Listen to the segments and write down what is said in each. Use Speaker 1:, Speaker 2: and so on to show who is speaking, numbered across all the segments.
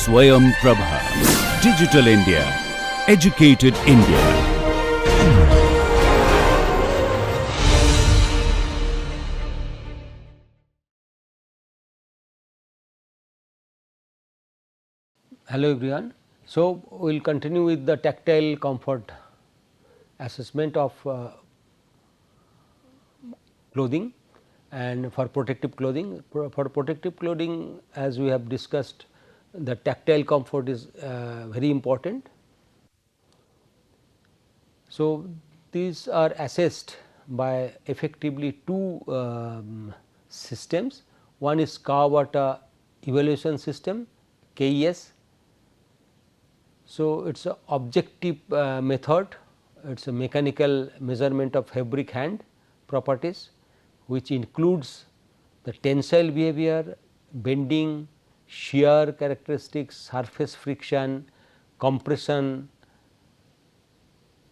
Speaker 1: Swayam Prabha. Digital India. Educated India.
Speaker 2: Hello everyone. So, we will continue with the tactile comfort assessment of clothing, and for protective clothing. For protective clothing, as we have discussed, the tactile comfort is very important. So, these are assessed by effectively two systems. One is Kawabata evaluation system, KES. So, it is a objective method, it is a mechanical measurement of fabric hand properties, which includes the tensile behavior, bending, shear characteristics, surface friction, compression.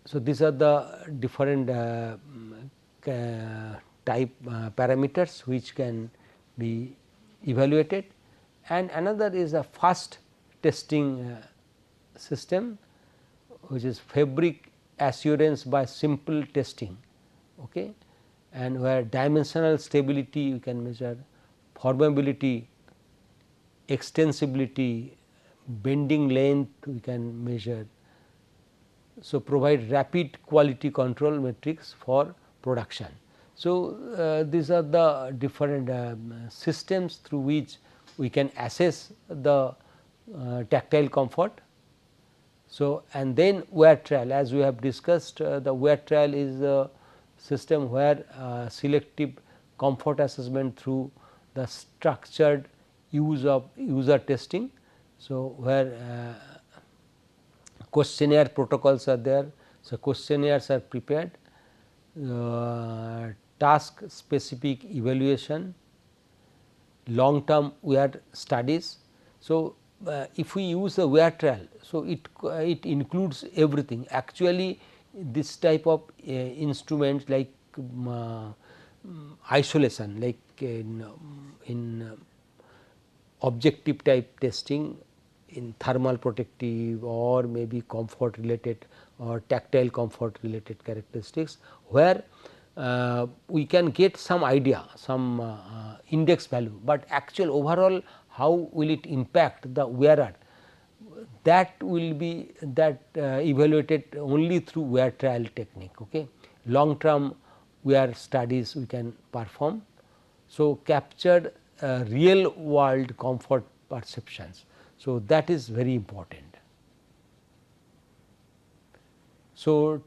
Speaker 2: So, these are the different type parameters which can be evaluated, and another is a fast testing system, which is fabric assurance by simple testing, okay, and where dimensional stability you can measure, formability, extensibility, bending length we can measure. So, provide rapid quality control metrics for production. So, these are the different systems through which we can assess the tactile comfort. So, and then wear trial, as we have discussed, the wear trial is a system where selective comfort assessment through the structured use of user testing. So, where questionnaire protocols are there. So, questionnaires are prepared, task specific evaluation, long term wear studies. So, if we use a wear trial, so it includes everything. Actually, this type of instruments like isolation, like in objective type testing, in thermal protective or maybe comfort related or tactile comfort related characteristics, where we can get some idea, some index value, but actual overall how will it impact the wearer, that will be evaluated only through wear trial technique. Okay. Long term wear studies we can perform. So, captured real world comfort perceptions. So, that is very important. So,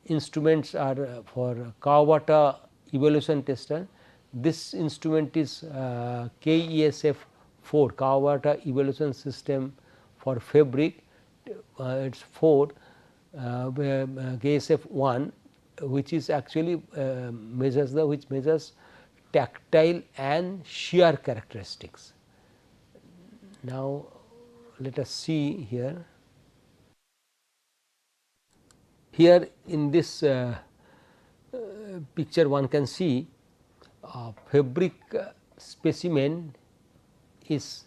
Speaker 2: instruments are for Kawabata evaluation tester. This instrument is KESF 4, Kawabata evaluation system for fabric. It is 4, KSF 1, which is actually measures tactile and shear characteristics. Now, let us see here. Here in this picture one can see fabric specimen is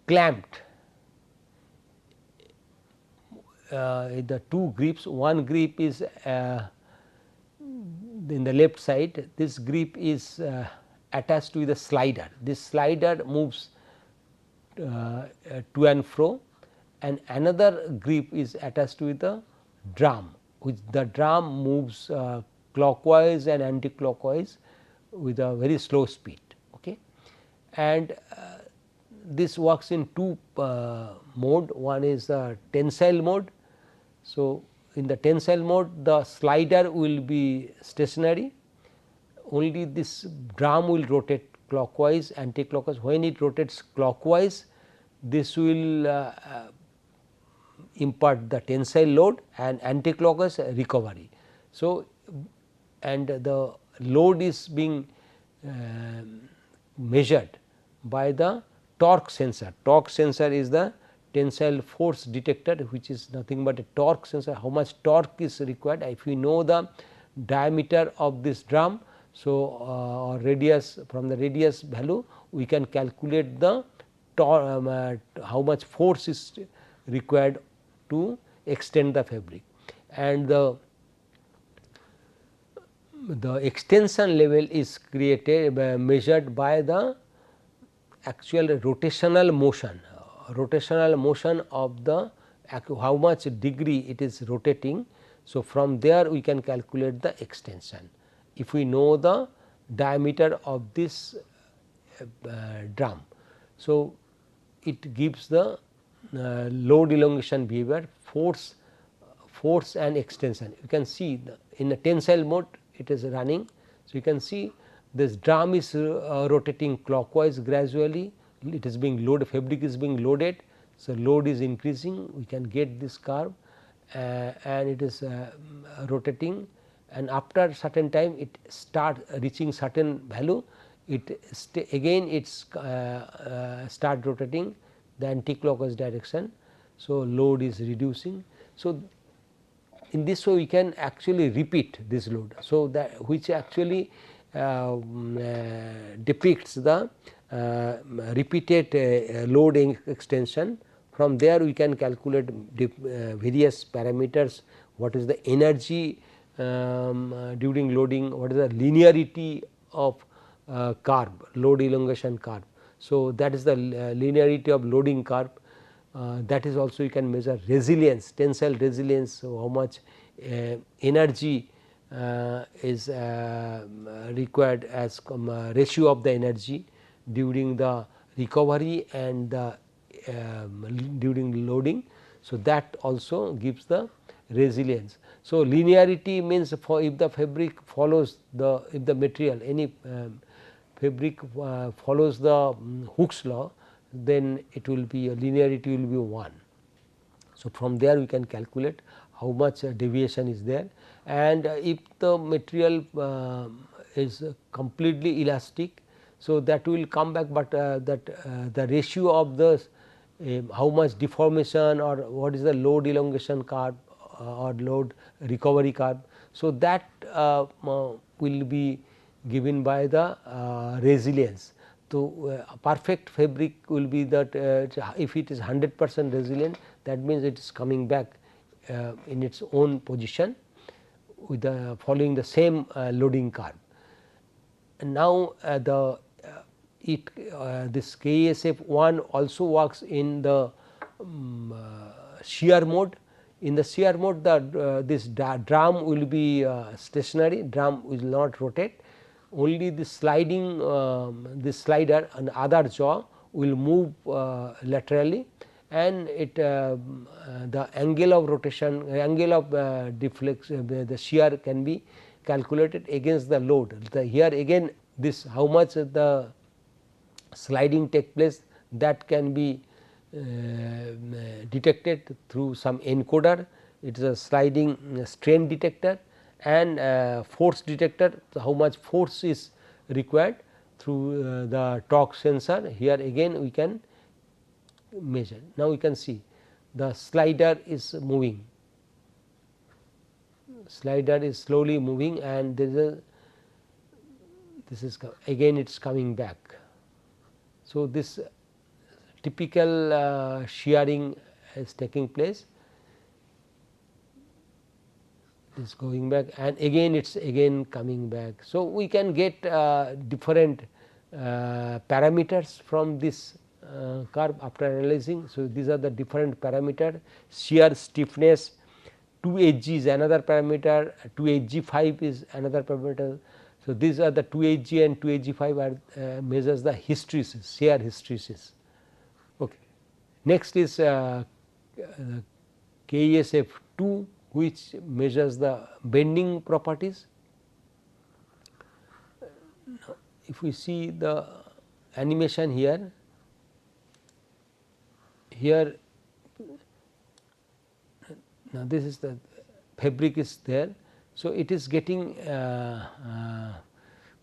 Speaker 2: clamped the two grips. One grip is in the left side, this grip is attached with a slider. This slider moves to and fro, and another grip is attached with a drum, which the drum moves clockwise and anti-clockwise with a very slow speed. Okay. And this works in two mode. One is the tensile mode. So, in the tensile mode, the slider will be stationary, only this drum will rotate clockwise, anti-clockwise. When it rotates clockwise, this will impart the tensile load, and anti-clockwise recovery. So, and the load is being measured by the torque sensor. Torque sensor is the tensile force detector, which is nothing but a torque sensor, how much torque is required. If we know the diameter of this drum, so radius, from the radius value we can calculate the how much force is required to extend the fabric, and the extension level is created measured by the actual rotational motion of the how much degree it is rotating. So, from there we can calculate the extension. If we know the diameter of this drum. So, it gives the load elongation behavior, force and extension. You can see in a tensile mode it is running. So, you can see this drum is rotating clockwise gradually, it is being loaded, fabric is being loaded. So, load is increasing, we can get this curve and it is rotating, and after certain time it start reaching certain value, it again it's start rotating the anti-clockwise direction. So, load is reducing. So, in this way we can actually repeat this load. So, that which actually depicts the repeated load extension. From there we can calculate various parameters, what is the energy during loading, what is the linearity of curve, load elongation curve. So, that is the linearity of loading curve. That is also you can measure resilience, tensile resilience. So, how much energy is required as ratio of the energy during the recovery and the during loading. So, that also gives the resilience. So, linearity means for if the fabric follows the, if the material any fabric follows the Hooke's law, then it will be linearity will be 1. So, from there we can calculate how much deviation is there, and if the material is completely elastic. So, that will come back, but the ratio of the how much deformation or what is the load elongation curve or load recovery curve. So, that will be given by the resilience. So, perfect fabric will be that if it is 100% resilient, that means it is coming back in its own position with the following the same loading curve. And now, this KSF1 also works in the shear mode. In the shear mode, this drum will be stationary, drum will not rotate, only the sliding this slider and other jaw will move laterally, and it the angle of rotation, angle of deflection, the shear can be calculated against the load. Here again this how much the sliding take place, that can be detected through some encoder. It is a sliding strain detector and force detector. So, how much force is required through the torque sensor. Here again we can measure. Now, we can see the slider is moving, slider is slowly moving, and there is a this is again it is coming back. So, this typical shearing is taking place, it is going back, and again it is again coming back. So, we can get different parameters from this curve after analyzing. So, these are the different parameter. Shear stiffness, 2Hg is another parameter, 2Hg5 is another parameter. So, these are the 2Hg and 2Hg5 are measures the hysteresis, shear hysteresis. Okay. Next is KSF2, which measures the bending properties. If we see the animation here, now this is the fabric is there. So, it is getting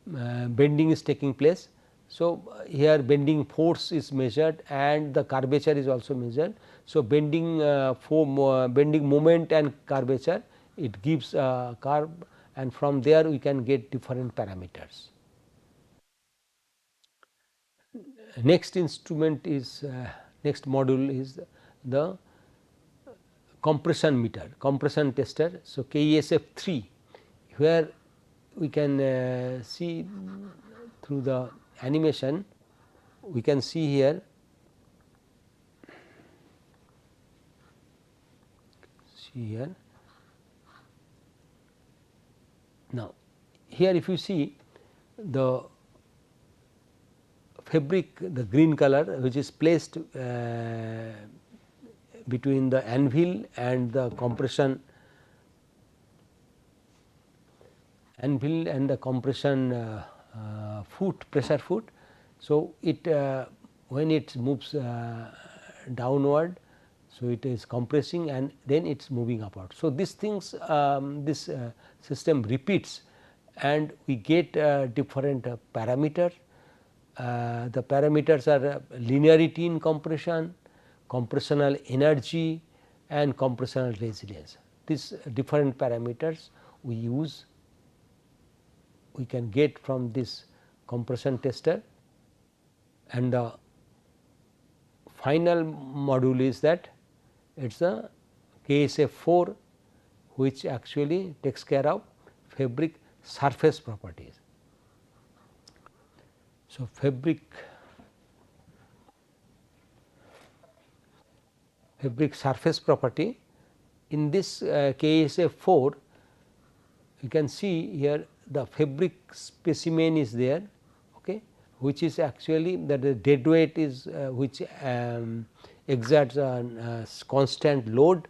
Speaker 2: bending is taking place. So, here bending force is measured and the curvature is also measured. So, bending bending moment and curvature, it gives a curve, and from there we can get different parameters. Next instrument is next module is the compression meter, compression tester. So, KESF 3, where we can see through the animation, we can see here now. Here if you see the fabric, the green color which is placed between the anvil and the compression foot, pressure foot. So, it when it moves downward, so it is compressing and then it is moving upward. So, these things this system repeats and we get different parameters. The parameters are linearity in compression, compressional energy and compressional resilience. These different parameters we use, we can get from this compression tester, and the final module is that it is the KSF 4, which actually takes care of fabric surface properties. So, fabric surface property in this KSF 4, you can see here the fabric specimen is there, okay, which is actually that the dead weight is which exerts a constant load.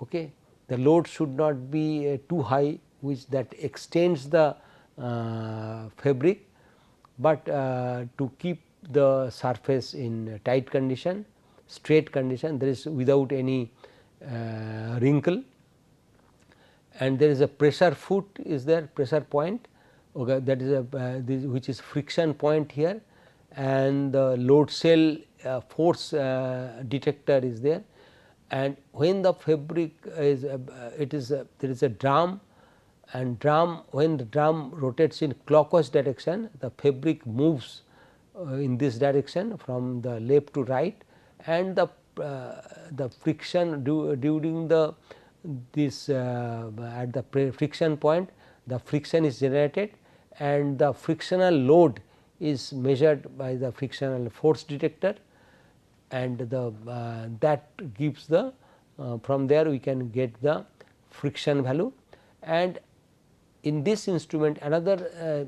Speaker 2: Okay. The load should not be too high, which that extends the fabric, but to keep the surface in tight condition, straight condition, there is without any wrinkle, and there is a pressure foot is there, pressure point, okay, that is a which is friction point here, and the load cell force detector is there. And when the fabric is it is there is a drum, and drum, when the drum rotates in clockwise direction, the fabric moves in this direction from the left to right, and the friction during the this at the friction point, the friction is generated and the frictional load is measured by the frictional force detector, and the that gives the from there we can get the friction value. And in this instrument another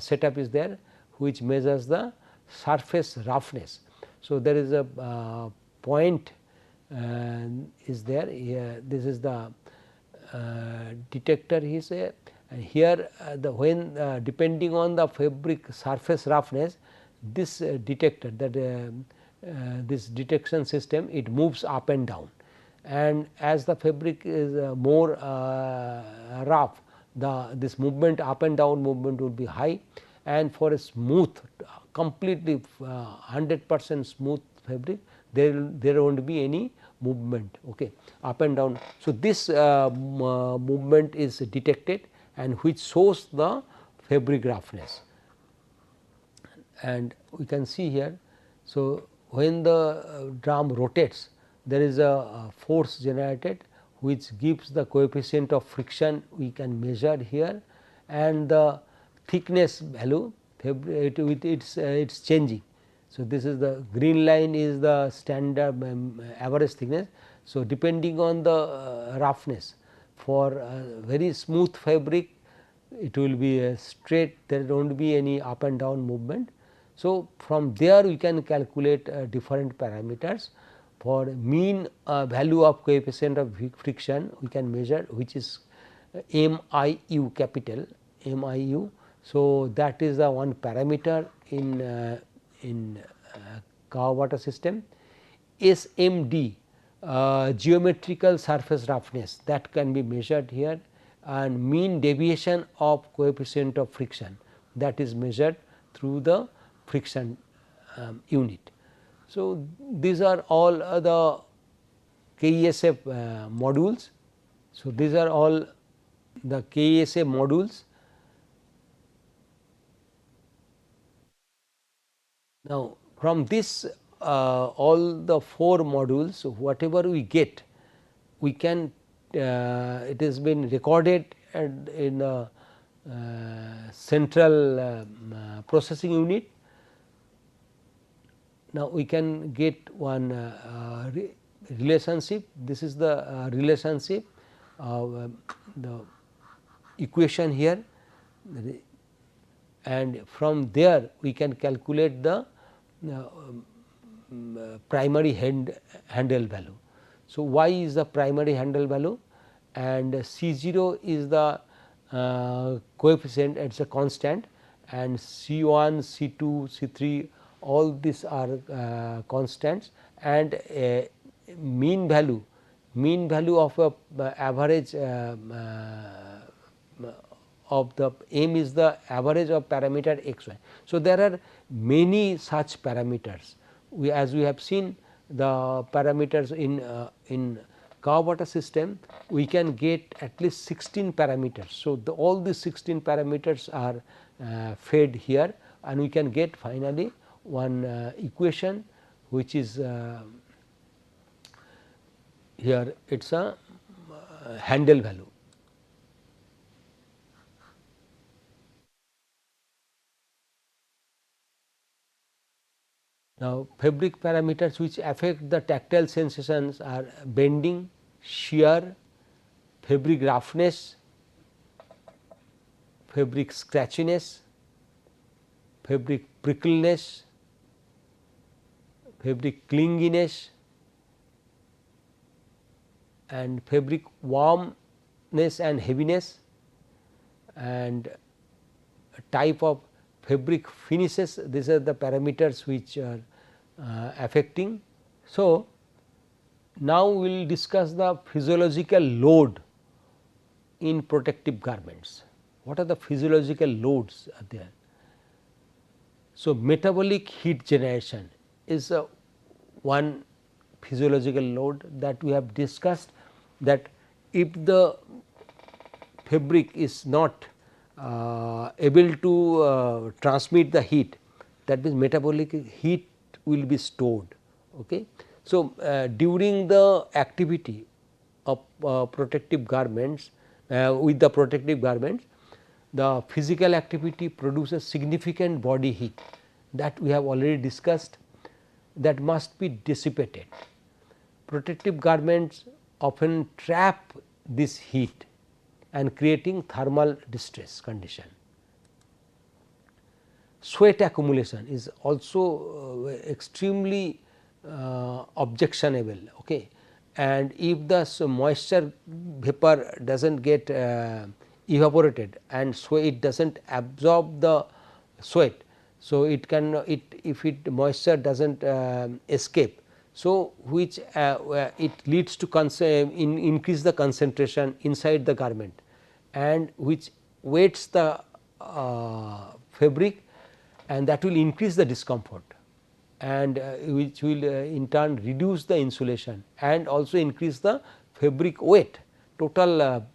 Speaker 2: setup is there which measures the surface roughness. So, there is a point is there here, this is the detector is and here the when depending on the fabric surface roughness, this detector that this detection system, it moves up and down, and as the fabric is more rough, this movement up and down movement will be high, and for a smooth completely 100% smooth fabric, there won't be any movement, okay, up and down. So, this movement is detected and which shows the fabric roughness, and we can see here. So, when the drum rotates, there is a force generated which gives the coefficient of friction we can measure here, and the thickness value it's changing. So, this is the green line is the standard average thickness. So, depending on the roughness, for very smooth fabric it will be straight, there will not be any up and down movement. So, from there we can calculate different parameters. For mean value of coefficient of friction we can measure, which is MIU, capital MIU. So, that is the one parameter in cow water system. SMD, geometrical surface roughness, that can be measured here, and mean deviation of coefficient of friction, that is measured through the friction unit. So, these are all the KESF modules. So, these are all the KESF modules. Now, from this all the 4 modules, whatever we get, we can it has been recorded in a central processing unit. Now, we can get one relationship. This is the relationship the equation here, and from there we can calculate the primary handle value. So, y is the primary handle value and C 0 is the coefficient, it is a constant, and C 1, C 2, C 3 all these are constants, and mean value of a average of the m is the average of parameter x y. So, there are many such parameters. As we have seen the parameters in Kawabata system, we can get at least 16 parameters. So, all these 16 parameters are fed here, and we can get finally one equation which is here, it is a handle value. Now, fabric parameters which affect the tactile sensations are bending, shear, fabric roughness, fabric scratchiness, fabric prickliness, fabric clinginess, and fabric warmness and heaviness, and type of fabric finishes. These are the parameters which are affecting. So, now we will discuss the physiological load in protective garments. What are the physiological loads are there? So, metabolic heat generation is one physiological load that we have discussed, that if the fabric is not able to transmit the heat, that means metabolic heat will be stored. Okay. So, during the activity of protective garments with the protective garments, the physical activity produces significant body heat that we have already discussed, that must be dissipated. Protective garments often trap this heat and creating thermal distress condition. Sweat accumulation is also extremely objectionable, okay. And if the moisture vapor does not get evaporated and so it does not absorb the sweat, so it can if it moisture does not escape, so which it leads to increase the concentration inside the garment, and which wets the fabric, and that will increase the discomfort, and which will in turn reduce the insulation and also increase the fabric weight, total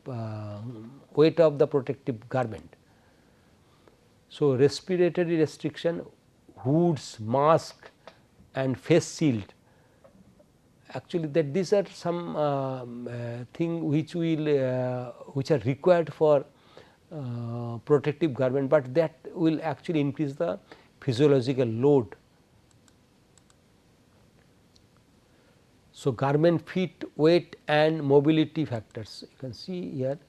Speaker 2: weight of the protective garment. So, respiratory restriction, hoods, mask and face shield, actually that these are some thing which will which are required for protective garment, but that will actually increase the physiological load. So, garment fit, weight and mobility factors, you can see here.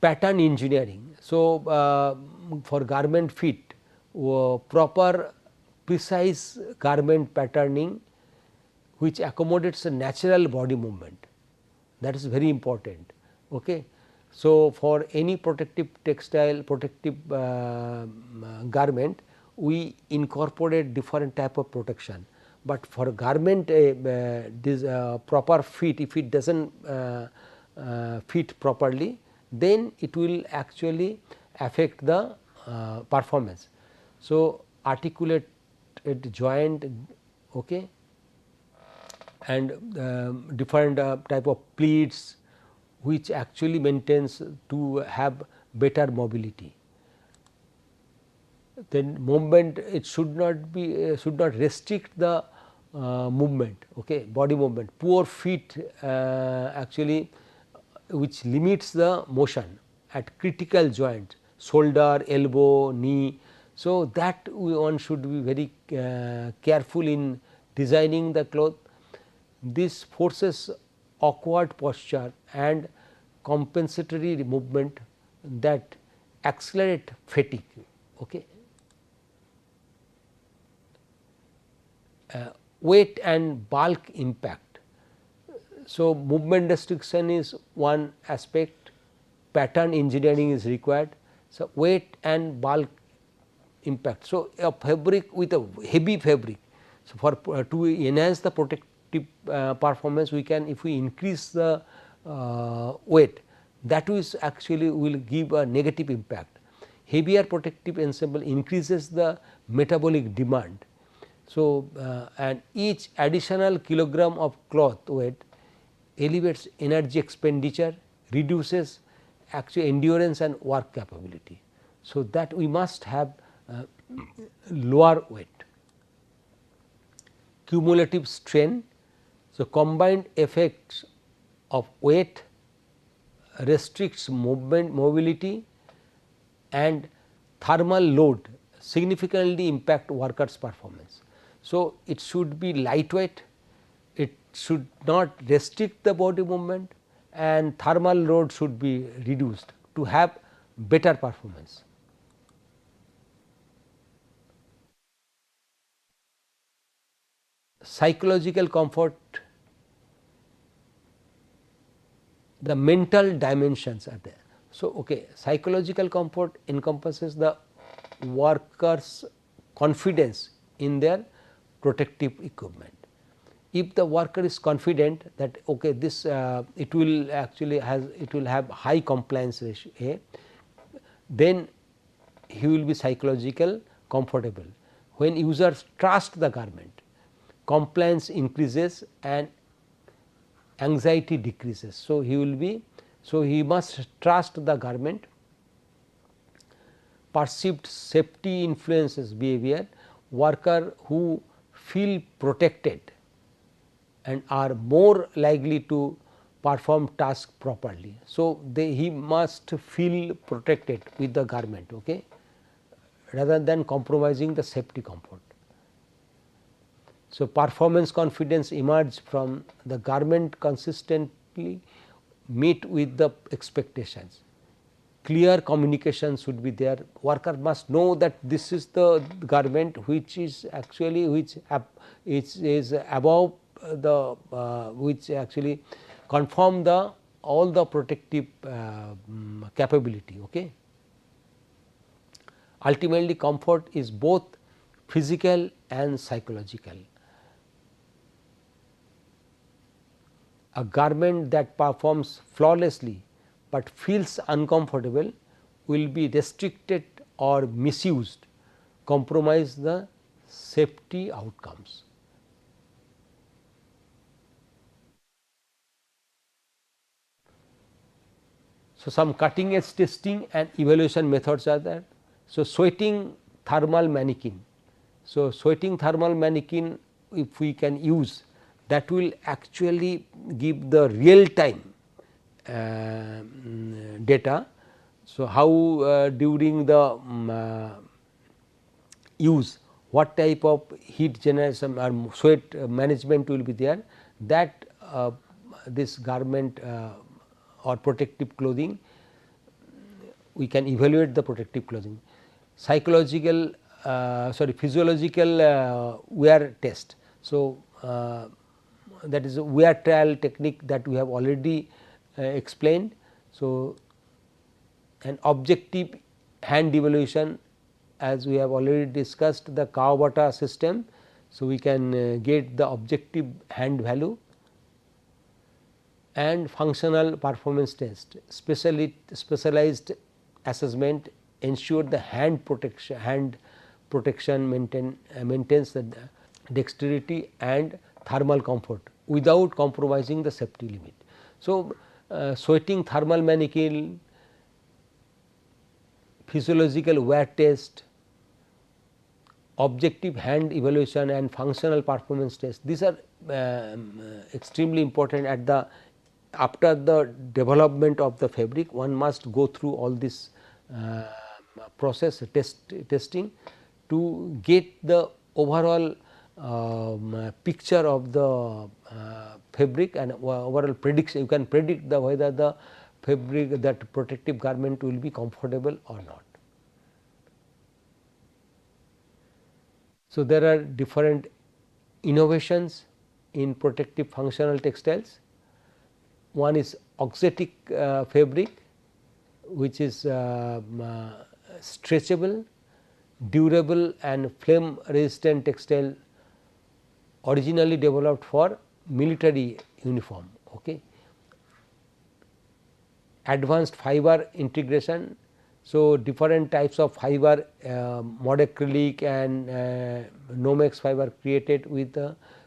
Speaker 2: Pattern engineering. So, for garment fit, proper precise garment patterning which accommodates a natural body movement, that is very important. Okay. So, for any protective textile protective garment, we incorporate different type of protection, but for garment this proper fit, if it does not fit properly, then it will actually affect the performance. So, articulate joint, okay, and different type of pleats which actually maintains to have better mobility. then movement, it should not be should not restrict the movement, okay, body movement. Poor fit actually which limits the motion at critical joint, shoulder, elbow, knee. So, that one should be very careful in designing the cloth. This forces awkward posture and compensatory movement that accelerate fatigue. Okay. Weight and bulk impact. So, movement restriction is one aspect, pattern engineering is required. So, weight and bulk impact. So, a fabric with a heavy fabric, so for to enhance the protective performance, we can, if we increase the weight, that is actually will give a negative impact. Heavier protective ensemble increases the metabolic demand. So, and each additional kilogram of cloth weight elevates energy expenditure, reduces actually endurance and work capability. So, that we must have lower weight. Cumulative strain. So, combined effects of weight restricts movement mobility and thermal load significantly impact workers' performance. So, it should be lightweight, it should not restrict the body movement, and thermal load should be reduced to have better performance. Psychological comfort, the mental dimensions are there. So, okay, psychological comfort encompasses the workers' confidence in their protective equipment. If the worker is confident that okay, this it will actually have high compliance ratio, then he will be psychological comfortable. When users trust the garment, compliance increases and anxiety decreases. So, he will be, so he must trust the garment. Perceived safety influences behavior. Worker who feel protected and are more likely to perform task properly. So, he must feel protected with the garment, okay, rather than compromising the safety comfort. So, performance confidence emerges from the garment consistently meet with the expectations. Clear communication should be there. Worker must know that this is the garment which is actually is above the which actually confirm the all the protective capability. Okay. Ultimately, comfort is both physical and psychological. A garment that performs flawlessly, but feels uncomfortable will be restricted or misused, compromise the safety outcomes. So, some cutting edge testing and evaluation methods are there. So, sweating thermal mannequin. So, sweating thermal mannequin, if we can use, that will actually give the real time data. So, how during the use, what type of heat generation or sweat management will be there, that this garment or protective clothing, we can evaluate the protective clothing. Psychological physiological wear test. So, that is a wear trial technique that we have already explained. So, an objective hand evaluation, as we have already discussed the Kawabata system. So, we can get the objective hand value, and functional performance test, specialized assessment ensure the hand protection maintains the dexterity and thermal comfort without compromising the safety limit. So, sweating thermal mannequin, physiological wear test, objective hand evaluation and functional performance test. These are extremely important at the after the development of the fabric. One must go through all this process testing to get the overall picture of the fabric and overall prediction. You can predict the whether the fabric, that protective garment will be comfortable or not. So, there are different innovations in protective functional textiles. One is auxetic fabric, which is stretchable, durable and flame resistant textile, originally developed for military uniform. Okay. Advanced fiber integration. So, different types of fiber, modacrylic and Nomex fiber created with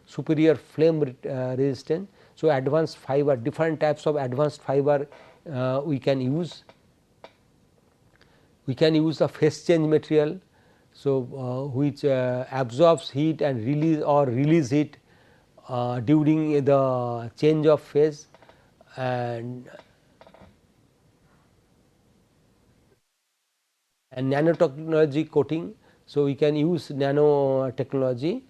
Speaker 2: superior flame resistance. So, advanced fiber, different types of advanced fiber we can use. We can use the phase change material, so which absorbs heat and release heat during the change of phase, and nanotechnology coating. So, we can use nanotechnology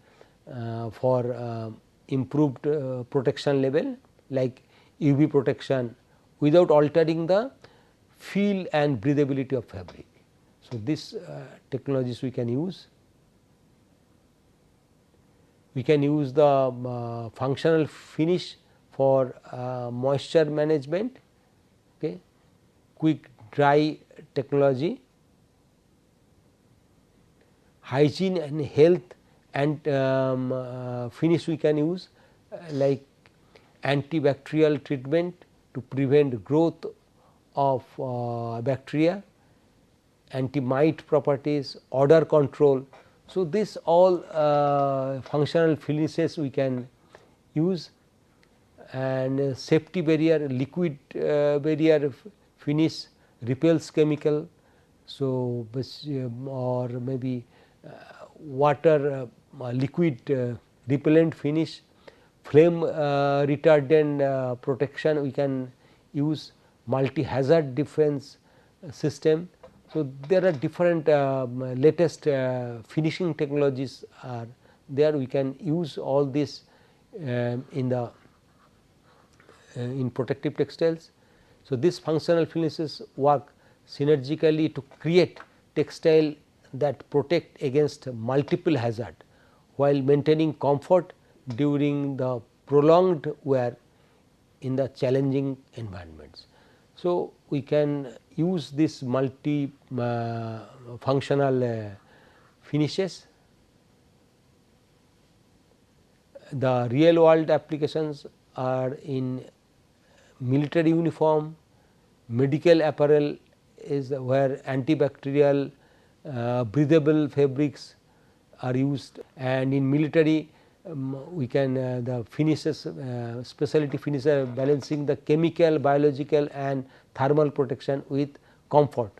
Speaker 2: for improved protection level like UV protection without altering the feel and breathability of fabric. So, this technologies we can use. We can use the functional finish for moisture management, okay. Quick dry technology, hygiene and health and finish we can use like antibacterial treatment to prevent growth of bacteria, anti-mite properties, odor control. So, this all functional finishes we can use, and safety barrier, liquid barrier finish repels chemical. So, or maybe water liquid repellent finish, flame retardant protection we can use, multi hazard defense system. So, there are different latest finishing technologies are there. We can use all this in the in protective textiles. So, these functional finishes work synergically to create textile that protect against multiple hazard while maintaining comfort during the prolonged wear in the challenging environments. So, we can use this multi functional finishes. The real world applications are in military uniform, medical apparel is where antibacterial breathable fabrics are used, and in military we can the finishes specialty finishes balancing the chemical, biological and thermal protection with comfort,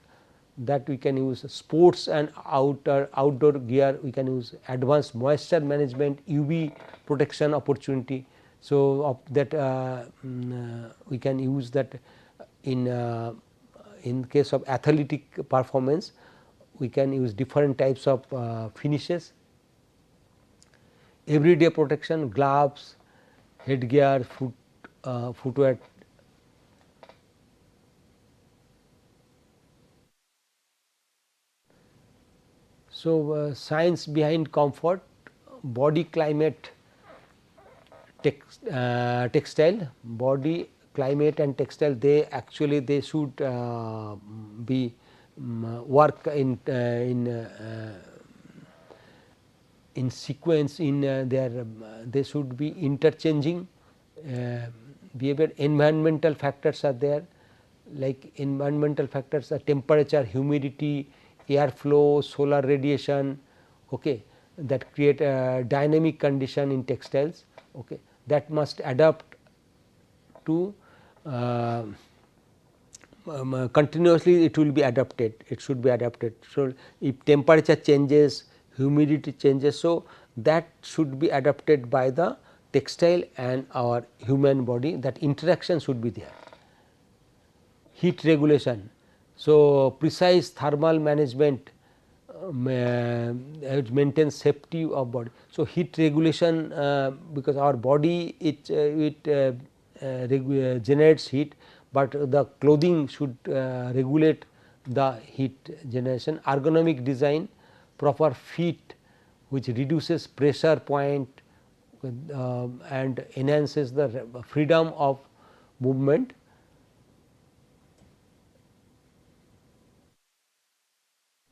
Speaker 2: that we can use. Sports and outdoor gear we can use, advanced moisture management, UV protection opportunity. So, of that we can use that in case of athletic performance we can use different types of finishes. Everyday protection, gloves, headgear, footwear. So, science behind comfort, body climate textile, body climate and textile, they actually they should be work in sequence, in their they should be interchanging behavior. Environmental factors are there, like environmental factors are temperature, humidity, airflow, solar radiation, okay, that create a dynamic condition in textiles, okay, that must adapt to continuously, it will be adapted, it should be adapted. So, if temperature changes, humidity changes. So, that should be adapted by the textile and our human body, that interaction should be there. Heat regulation. So, precise thermal management maintains safety of body. So, heat regulation, because our body generates heat, but the clothing should regulate the heat generation. Ergonomic design, proper fit which reduces pressure point and enhances the freedom of movement.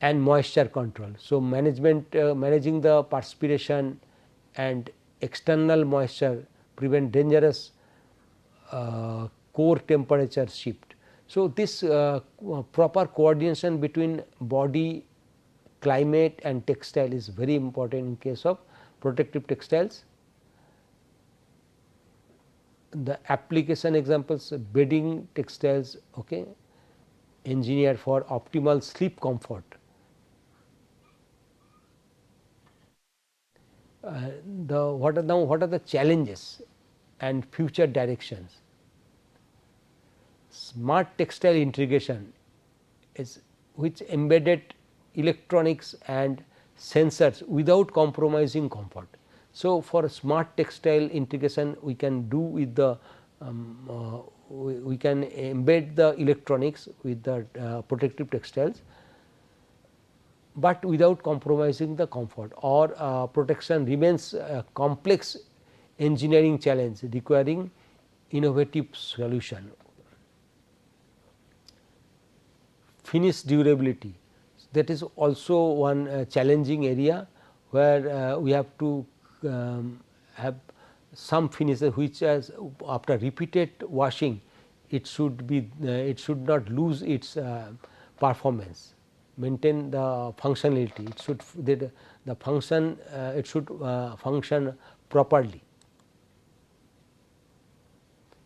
Speaker 2: And moisture control. So, managing the perspiration and external moisture prevent dangerous core temperature shift. So, this proper coordination between body, climate and textile is very important in case of protective textiles. The application examples, bedding textiles, okay, engineered for optimal sleep comfort. What are the challenges and future directions? Smart textile integration is which embedded electronics and sensors without compromising comfort. So, for smart textile integration we can do with the we can embed the electronics with the protective textiles, but without compromising the comfort, or protection remains a complex engineering challenge requiring innovative solution. Finish durability, that is also one challenging area where we have to have some finishes which, as after repeated washing, it should be it should not lose its performance, maintain the functionality, it should the function it should function properly.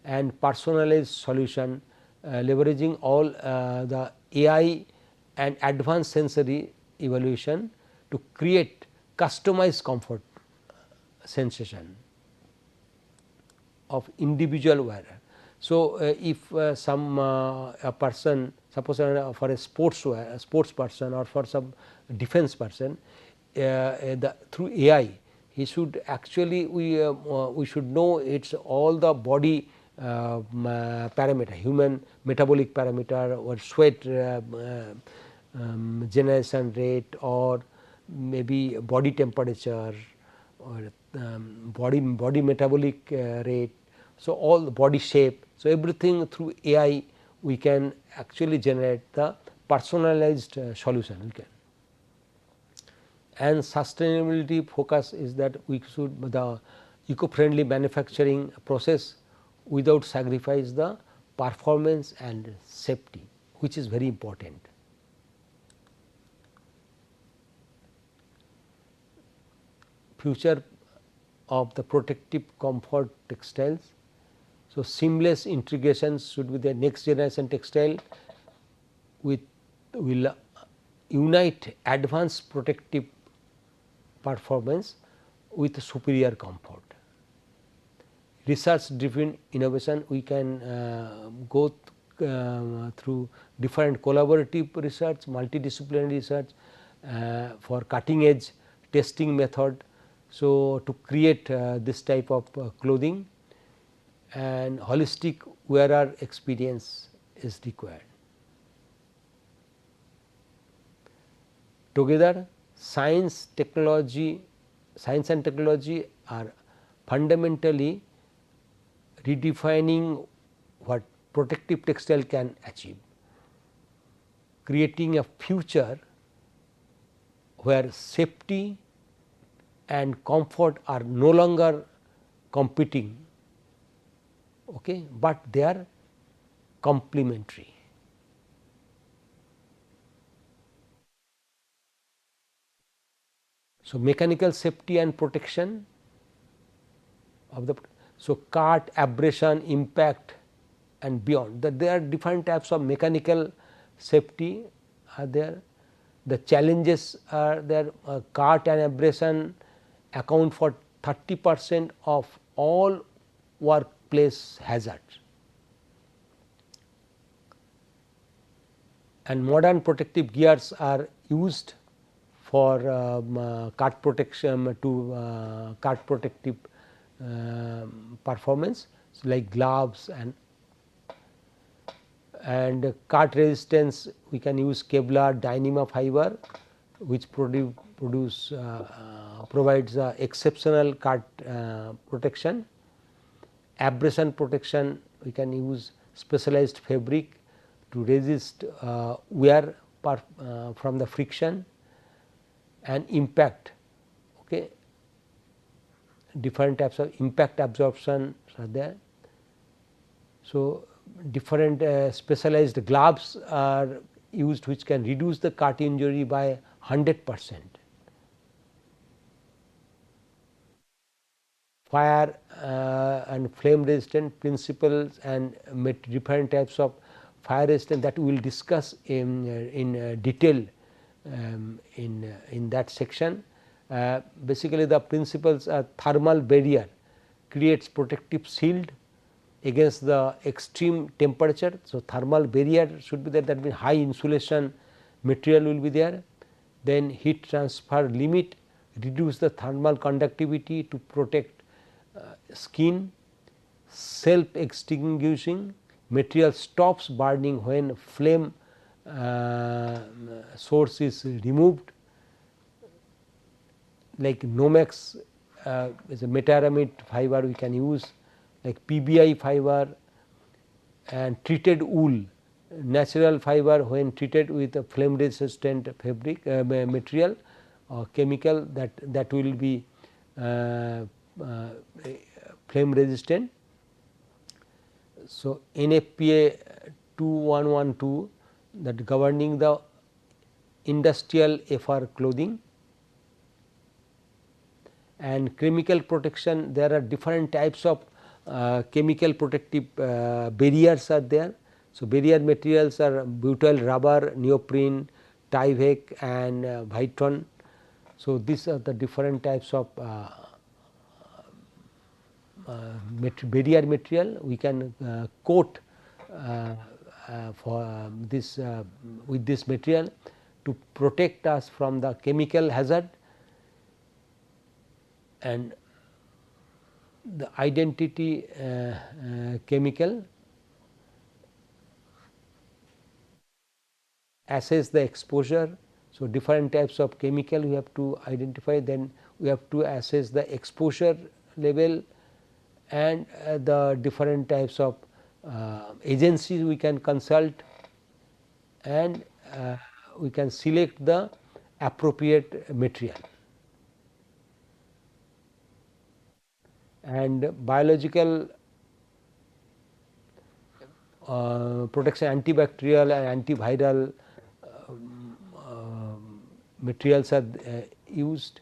Speaker 2: And personalized solution, leveraging all the AI and advanced sensory evaluation to create customized comfort sensation of individual wearer. So, if some a person, suppose for a sports person or for some defense person, through AI he should actually we should know its all the body parameter, human metabolic parameter or sweat generation rate, or maybe body temperature or body metabolic rate. So, all the body shape. So, everything through AI we can actually generate the personalized solution we can. And sustainability focus is that we should the eco-friendly manufacturing process without sacrifice the performance and safety, which is very important. Future of the protective comfort textiles. So, seamless integrations should be the next generation textile with will unite advanced protective performance with superior comfort. Research driven innovation, we can go through different collaborative research, multidisciplinary research for cutting edge testing method. So, to create this type of clothing, and holistic wearer experience is required. Together science and technology are fundamentally redefining what protective textile can achieve, creating a future where safety and comfort are no longer competing, okay, but they are complementary. So, mechanical safety and protection of the, so cut, abrasion, impact and beyond, that there are different types of mechanical safety are there. the challenges are there. Cut and abrasion account for 30% of all workplace hazards, and modern protective gears are used for cut protection cut protective performance, so like gloves and cut resistance. We can use Kevlar Dyneema fiber, which provides exceptional cut protection. Abrasion protection, we can use specialized fabric to resist wear from the friction, and impact. Okay. Different types of impact absorption are there. So, different specialized gloves are used which can reduce the cut injury by 100%. Fire and flame resistant principles and different types of fire resistant that we will discuss in detail in that section. Basically, the principles are: thermal barrier creates protective shield against the extreme temperature. So, thermal barrier should be there, that means high insulation material will be there. Then heat transfer limit, reduce the thermal conductivity to protect skin. Self extinguishing material stops burning when flame source is removed, like Nomex is a metaramid fiber we can use, like PBI fiber, and treated wool, natural fiber when treated with a flame resistant fabric material or chemical that will be flame resistant. So, NFPA 2112, that governing the industrial FR clothing. And chemical protection, there are different types of chemical protective barriers are there. So, barrier materials are butyl rubber, neoprene, Tyvek and Vitron. So, these are the different types of barrier material we can coat for this with this material to protect us from the chemical hazard. And the identity chemical, assess the exposure. So, different types of chemical we have to identify, then we have to assess the exposure level and the different types of agencies we can consult, and we can select the appropriate material. And biological protection, antibacterial and antiviral materials are used.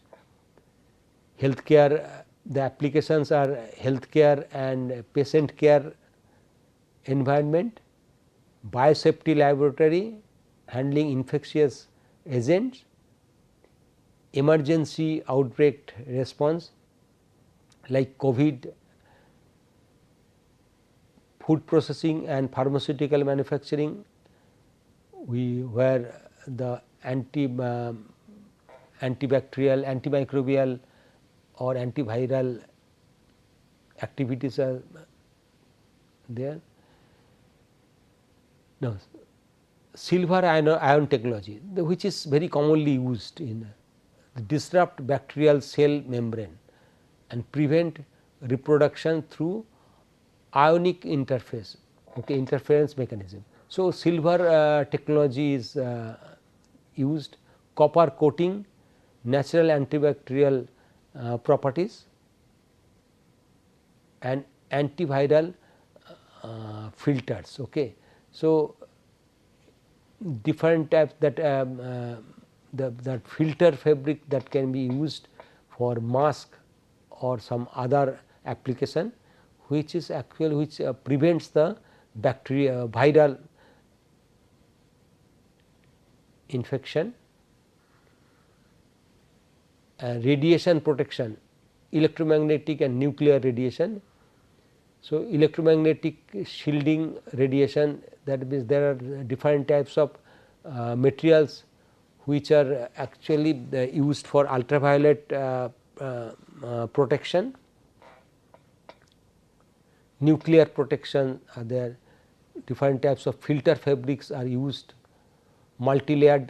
Speaker 2: Healthcare, the applications are healthcare and patient care environment. Biosafety laboratory, handling infectious agents. Emergency outbreak response like COVID, food processing and pharmaceutical manufacturing, where the antibacterial, antimicrobial or antiviral activities are there. Now, silver ion technology, which is very commonly used in disrupt bacterial cell membrane and prevent reproduction through ionic interface, okay, interference mechanism. So, silver technology is used. Copper coating, natural antibacterial properties, and antiviral filters. Okay. So, different types that that filter fabric that can be used for mask or some other application, which is actually which prevents the bacteria viral infection. radiation protection, electromagnetic and nuclear radiation. So, electromagnetic shielding radiation, that means there are different types of materials which are actually used for ultraviolet protection. Nuclear protection are there, different types of filter fabrics are used, multi-layered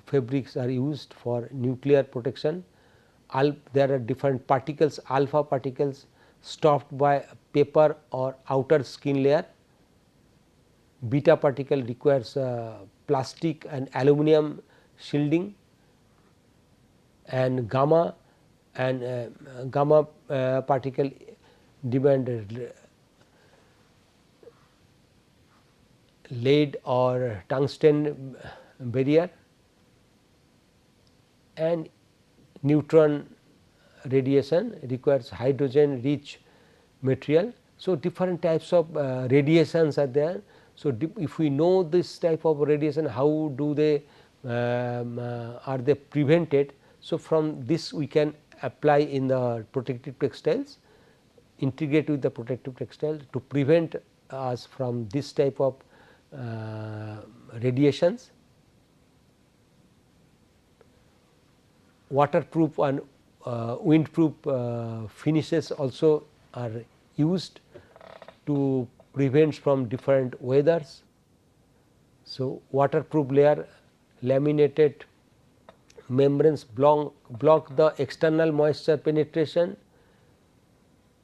Speaker 2: fabrics are used for nuclear protection. There are different particles, alpha particles stopped by paper or outer skin layer, beta particle requires plastic and aluminum shielding, and gamma particle demand lead or tungsten barrier, and neutron radiation requires hydrogen rich material. So, different types of radiations are there. So, if we know this type of radiation, how do they are they prevented? So, from this we can apply in the protective textiles, integrate with the protective textile to prevent us from this type of radiations. Waterproof and windproof finishes also are used to prevent from different weathers. So, waterproof layer, laminated membranes block the external moisture penetration,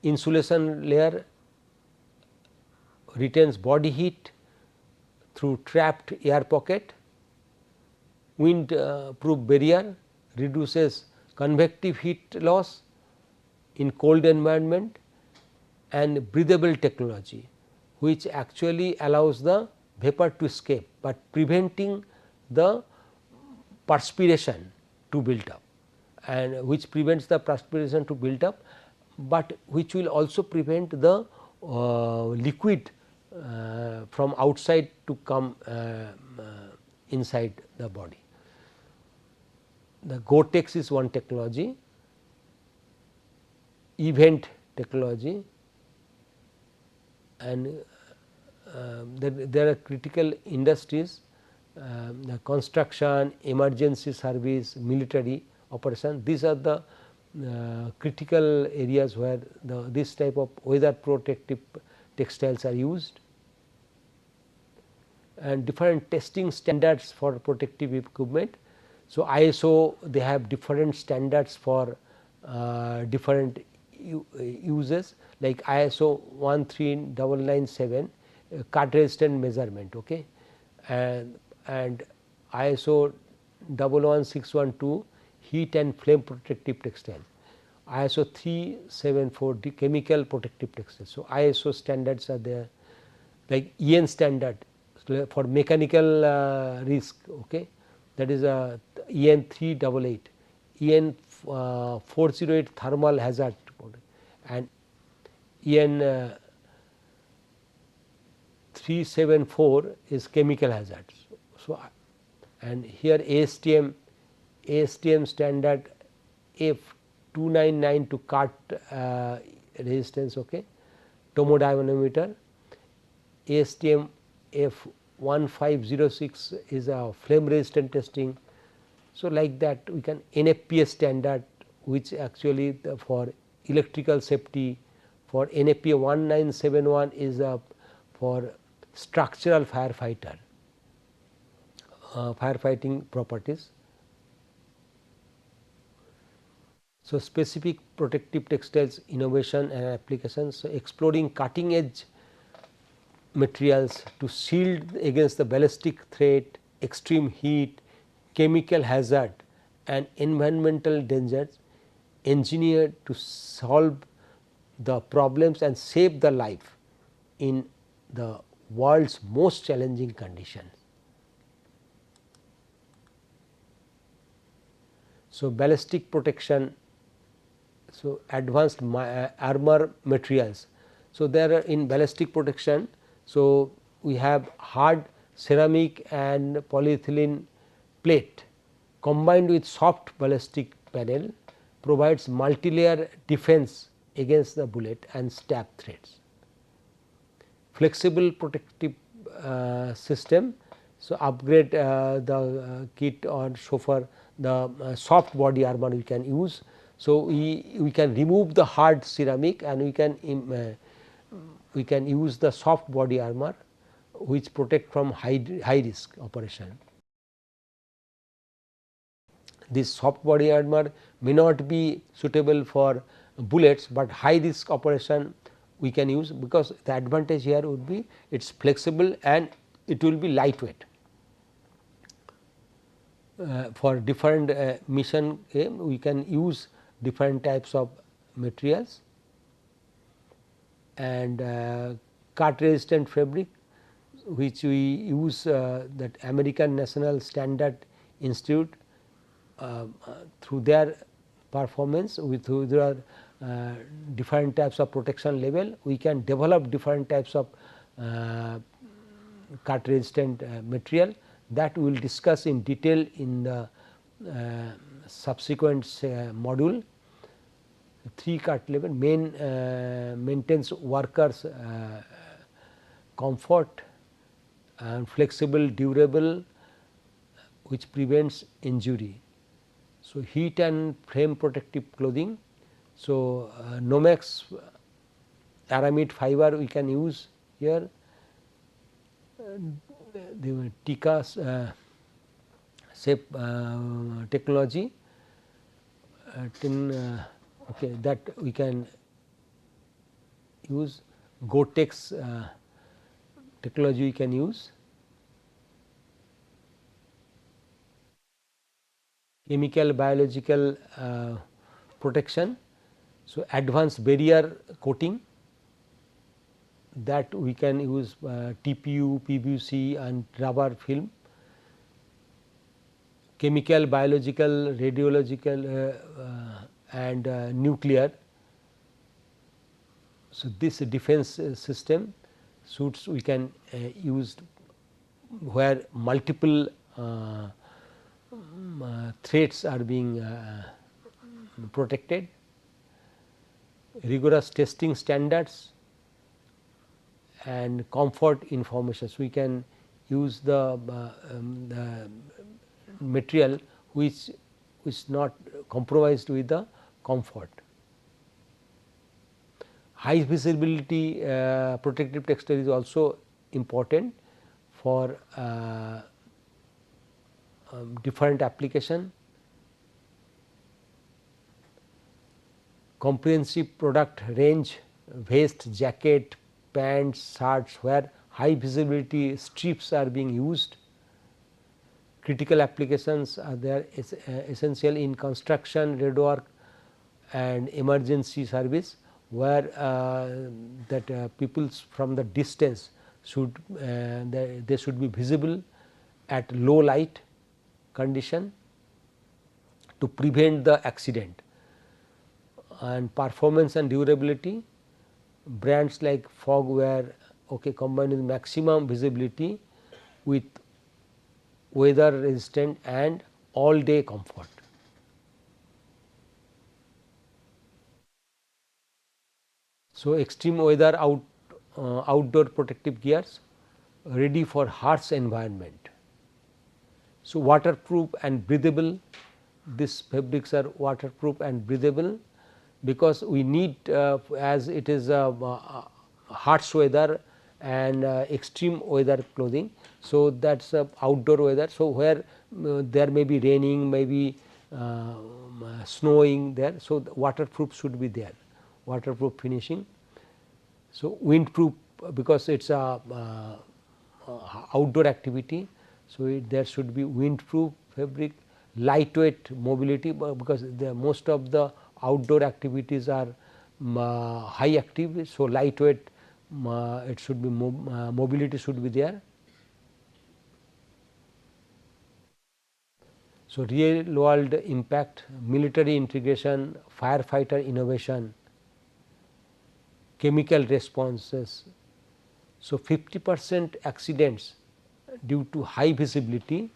Speaker 2: insulation layer retains body heat through trapped air pocket, windproof barrier reduces convective heat loss in cold environment, and breathable technology which actually allows the vapor to escape, but preventing the perspiration to build up, and which prevents the perspiration to build up, but which will also prevent the liquid from outside to come inside the body. The Gore-Tex is one technology, event technology, and there are critical industries, the construction, emergency service, military operation. These are the critical areas where this type of weather protective textiles are used, and different testing standards for protective equipment. So, ISO they have different standards for different uses, like ISO 13997 cut resistant measurement, okay, and ISO 11612 heat and flame protective textile, ISO 374 chemical protective textiles. So, ISO standards are there, like EN standard for mechanical risk, okay, that is a EN 388, EN 408 thermal hazard, and EN 374 is chemical hazards. So, and here ASTM standard F299 to cut resistance, okay, thermodynamimeter, ASTM F1506 is a flame resistant testing. So, like that we can NFPA standard, which actually for electrical safety, for NFPA 1971 is for structural firefighter firefighting properties. So, specific protective textiles innovation and applications. So, exploring cutting edge materials to shield against the ballistic threat, extreme heat, chemical hazard and environmental dangers, engineered to solve the problems and save the life in the world's most challenging conditions. So, ballistic protection, so advanced armor materials. So, there are in ballistic protection, so we have hard ceramic and polyethylene plate combined with soft ballistic panel provides multi-layer defense against the bullet and stab threats. Flexible protective system. So, upgrade the kit or chauffeur, the soft body armor we can use. So, we can remove the hard ceramic and we can use the soft body armor which protect from high risk operation. This soft body armor may not be suitable for bullets, but high risk operation we can use, because the advantage here would be it is flexible and it will be lightweight. For different mission aim we can use different types of materials, and cut resistant fabric which we use that American National Standard Institute through their performance through their different types of protection level, we can develop different types of cut resistant material that we will discuss in detail in the subsequent module. 3 cut level maintains workers comfort and flexible, durable, which prevents injury. So, heat and flame protective clothing. So, Nomex aramid fiber we can use here, the Tika shape technology okay, that we can use, Gore-Tex technology we can use, chemical biological protection. So, advanced barrier coating that we can use TPU, PVC and rubber film, chemical, biological, radiological and nuclear. So, this defense system suits we can use where multiple threats are being protected, rigorous testing standards and comfort information. So, we can use the material which is not compromised with the comfort. High visibility protective textile is also important for different application. Comprehensive product range, vest, jacket, pants, shirts where high visibility strips are being used. Critical applications are there essential in construction, road work and emergency service, where that people from the distance should they should be visible at low light condition to prevent the accident. And performance and durability, brands like Fogwear combine with maximum visibility with weather resistant and all day comfort. So, extreme weather outdoor protective gears ready for harsh environment. So, waterproof and breathable, these fabrics are waterproof and breathable, because we need as it is harsh weather and extreme weather clothing. So, that is outdoor weather. So, where there may be raining, may be snowing there. So, the waterproof should be there, waterproof finishing. So, windproof, because it is a outdoor activity. So, there should be windproof fabric, lightweight mobility, because most of the outdoor activities are high active. So, lightweight it should be mobility should be there. So, real world impact, military integration, firefighter innovation, chemical responses. So, 50% accidents due to high visibility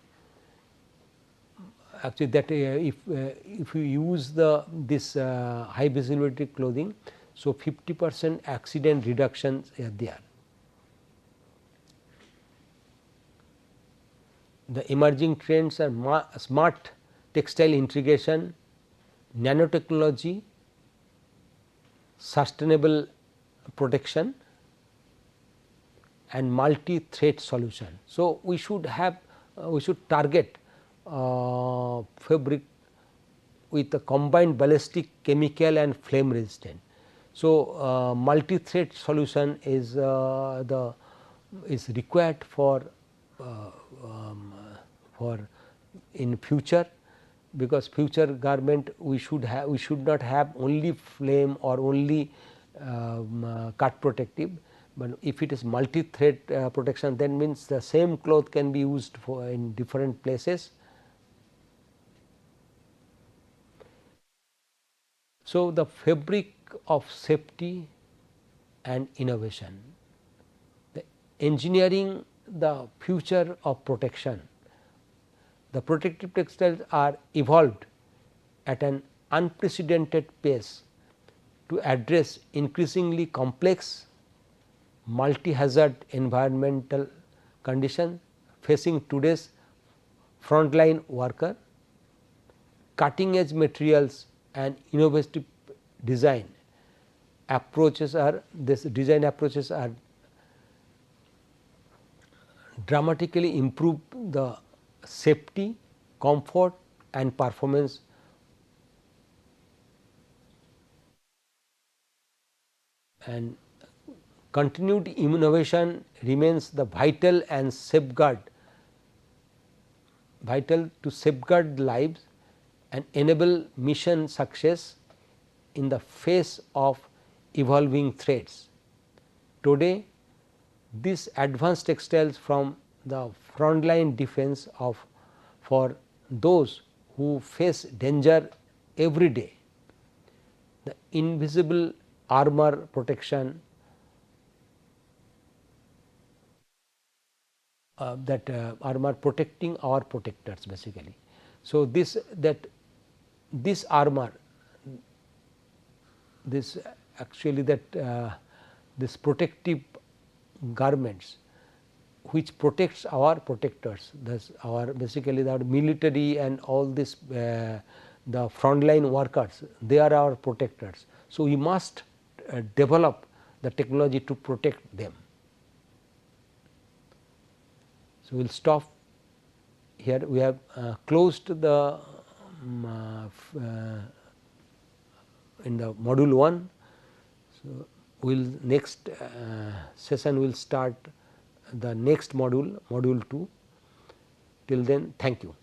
Speaker 2: actually that if you use this high visibility clothing, so 50% accident reductions are there. The emerging trends are smart textile integration, nanotechnology, sustainable protection and multi-thread solution. So, we should have we should target fabric with a combined ballistic, chemical and flame resistant. So, multi-thread solution is required for in future, because future garment we should not have only flame or only cut protective, but if it is multi-thread protection, then means the same cloth can be used for in different places. So, the fabric of safety and innovation, the engineering the future of protection. The protective textiles are evolved at an unprecedented pace to address increasingly complex multi-hazard environmental conditions facing today's frontline worker. Cutting edge materials and innovative design approaches are dramatically improve the safety, comfort and performance and continued innovation remains the vital to safeguard lives and enable mission success in the face of evolving threats. Today, these advanced textiles from the frontline defense for those who face danger every day. The invisible armor protection armor protecting our protectors basically. So, this armor, this actually this protective garments which protects our protectors, thus our basically our military and all this the frontline workers, they are our protectors. So, we must develop the technology to protect them. So, we will stop here. We have closed the in the module 1. So, we will next session we will start the next module, module 2. Till then, thank you.